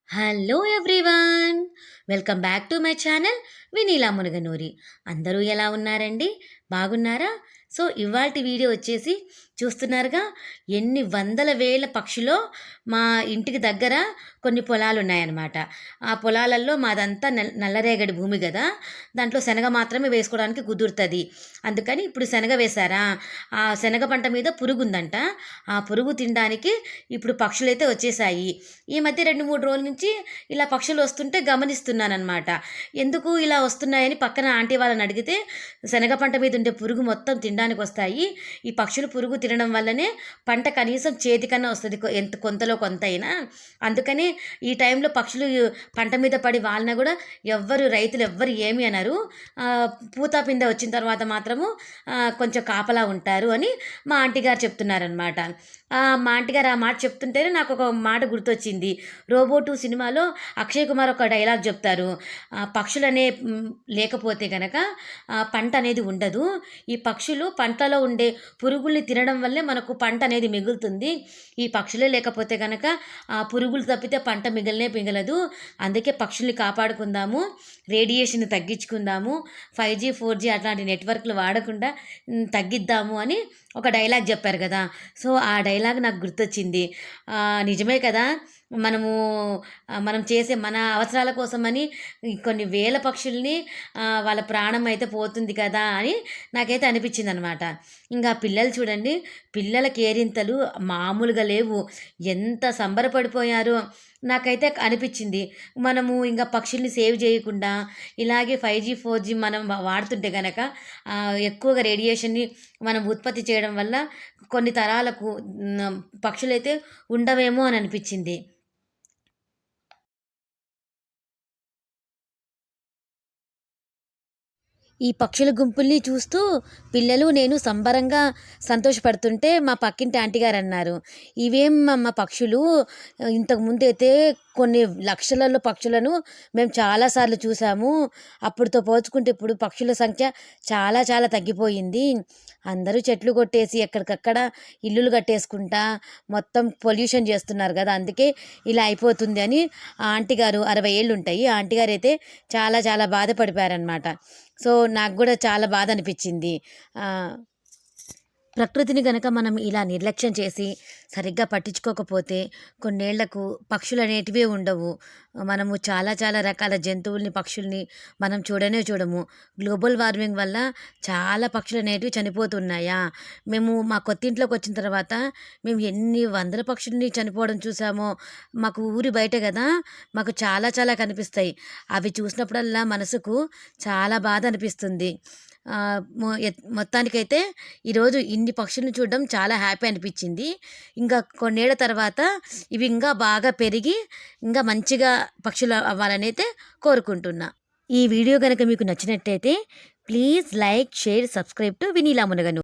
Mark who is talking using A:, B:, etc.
A: Hello everyone, welcome back to my channel Vineela Munaganuri. అందరూ ఎలా ఉన్నారండి? బాగున్నారా? సో ఇవాల్టి వీడియో వచ్చేసి చూస్తున్నారుగా, ఎన్ని వందల వేల పక్షులో మా ఇంటికి దగ్గర కొన్ని పొలాలు ఉన్నాయన్నమాట. ఆ పొలాలలో మాదంతా నల్లరేగడి భూమి కదా, దాంట్లో శనగ మాత్రమే వేసుకోవడానికి కుదురుతుంది. అందుకని ఇప్పుడు శనగ వేశారా, ఆ శనగ పంట మీద పురుగు ఉందంట. ఆ పురుగు తినడానికి ఇప్పుడు పక్షులైతే వచ్చేసాయి. ఈ మధ్య 2-3 రోజుల నుంచి ఇలా పక్షులు వస్తుంటే గమనిస్తున్నానమాట. ఎందుకు ఇలా వస్తున్నాయని పక్కన ఆంటీ వాళ్ళని అడిగితే, శనగ పంట మీద ఉండే పురుగు మొత్తం తినడానికి వస్తాయి. ఈ పక్షులు పురుగు తినడం వల్లనే పంట కనీసం చేతికన్నా వస్తుంది, ఎంత కొంతలో కొంత అయినా. అందుకని ఈ టైంలో పక్షులు పంట మీద పడి వాళ్ళన కూడా రైతులు ఎవ్వరు ఏమి అన్నారు. పూత పిందె వచ్చిన తర్వాత మాత్రము కొంచెం కాపలా ఉంటారు అని మా ఆంటీ గారు చెప్తున్నారనమాట. మా ఆంటీ గారు ఆ మాట చెప్తుంటేనే నాకు ఒక మాట గుర్తొచ్చింది. రోబో 2 సినిమాలో అక్షయ్ కుమార్ ఒక డైలాగ్ చెప్తారు. పక్షులనే లేకపోతే కనుక పంట అనేది ఉండదు. ఈ పక్షులు పంటలో ఉండే పురుగుల్ని తినడం వల్లే మనకు పంట అనేది మిగులుతుంది. ఈ పక్షులే లేకపోతే కనుక ఆ పురుగులు తప్పితే పంట మిగలదు. అందుకే పక్షుల్ని కాపాడుకుందాము, రేడియేషన్ తగ్గించుకుందాము, 5G 4G అట్లాంటి నెట్వర్క్లు వాడకుండా తగ్గిద్దాము అని ఒక డైలాగ్ చెప్పారు కదా. సో ఆ డైలాగ్ నాకు గుర్తొచ్చింది. నిజమే కదా, మనం చేసే మన అవసరాల కోసమని కొన్ని వేల పక్షుల్ని వాళ్ళ ప్రాణం అయితే పోతుంది కదా అని నాకైతే అనిపించింది అనమాట. ఇంకా పిల్లలు చూడండి, పిల్లల కేరింతలు మామూలుగా లేవు, ఎంత సంబరపడిపోయారో నాకైతే అనిపించింది. మనము ఇంకా పక్షుల్ని సేవ్ చేయకుండా ఇలాగే 5G 4G మనం వాడుతుంటే కనుక ఎక్కువగా రేడియేషన్ని మనం ఉత్పత్తి చేయడం వల్ల కొన్ని తరాలకు పక్షులైతే ఉండవేమో అని అనిపించింది. ఈ పక్షుల గుంపుల్ని చూస్తూ పిల్లలు నేను సంబరంగా సంతోషపడుతుంటే మా పక్కింటి ఆంటీ గారు అన్నారు, ఇవేమమ్మ పక్షులు, ఇంతకుముందైతే కొన్ని లక్షలలో పక్షులను మేము చాలాసార్లు చూసాము, అప్పుడుతో పోల్చుకుంటే ఇప్పుడు పక్షుల సంఖ్య చాలా చాలా తగ్గిపోయింది. అందరూ చెట్లు కొట్టేసి ఎక్కడికక్కడ ఇల్లులు కట్టేసుకుంటా మొత్తం పొల్యూషన్ చేస్తున్నారు కదా, అందుకే ఇలా అయిపోతుంది అని ఆ ఆంటీ గారు 60 ఏళ్ళు ఉంటాయి, ఆ ఆంటీ గారు అయితే చాలా చాలా బాధపడిపోయారనమాట. సో నాకు కూడా చాలా బాధ అనిపించింది. ప్రకృతిని గనక మనం ఇలా నిర్లక్ష్యం చేసి సరిగ్గా పట్టించుకోకపోతే కొన్నేళ్లకు పక్షులు అనేటివే ఉండవు. మనము చాలా చాలా రకాల జంతువుల్ని, పక్షుల్ని మనం చూడము. గ్లోబల్ వార్మింగ్ వల్ల చాలా పక్షులు అనేటివి చనిపోతున్నాయా. మేము మా కొత్తింట్లోకి వచ్చిన తర్వాత మేము ఎన్ని వందల పక్షుల్ని చనిపోవడం చూసామో. మాకు ఊరి బయట కదా, మాకు చాలా చాలా కనిపిస్తాయి. అవి చూసినప్పుడల్లా మనసుకు చాలా బాధ అనిపిస్తుంది. మొత్తానికైతే ఈరోజు ఇన్ని పక్షులను చూడడం చాలా హ్యాపీ అనిపించింది. ఇంకా కొన్నేళ్ల తర్వాత ఇవి ఇంకా బాగా పెరిగి ఇంకా మంచిగా పక్షులు అవ్వాలని అయితే కోరుకుంటున్నా. ఈ వీడియో కనుక మీకు నచ్చినట్టయితే please like, share, subscribe to Vineela మునగను.